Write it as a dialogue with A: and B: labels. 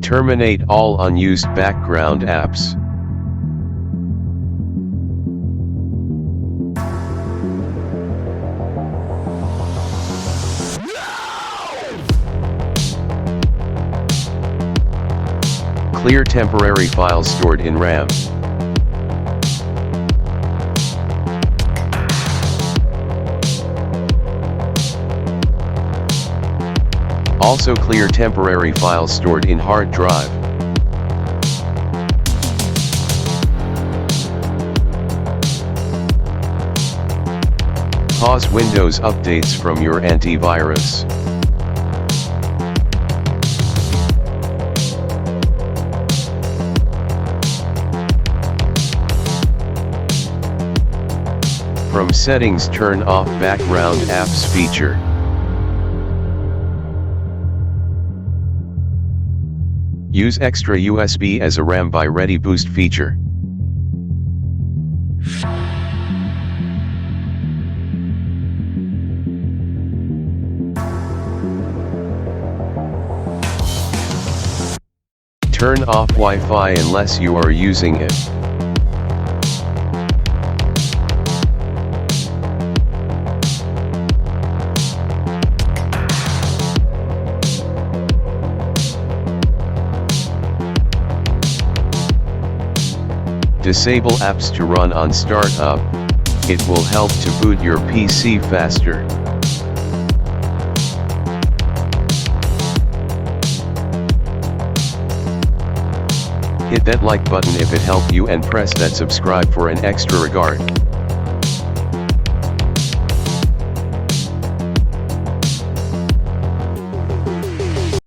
A: Terminate all unused background apps. Clear temporary files stored in RAM. Also clear temporary files stored in hard drive. Pause Windows updates from your antivirus. From settings, turn off background apps feature. Use extra USB as a RAM by Ready Boost feature. Turn off Wi-Fi unless you are using it. Disable apps to run on startup. It will help to boot your PC faster. Hit that like button if it helped you and press that subscribe for an extra regard.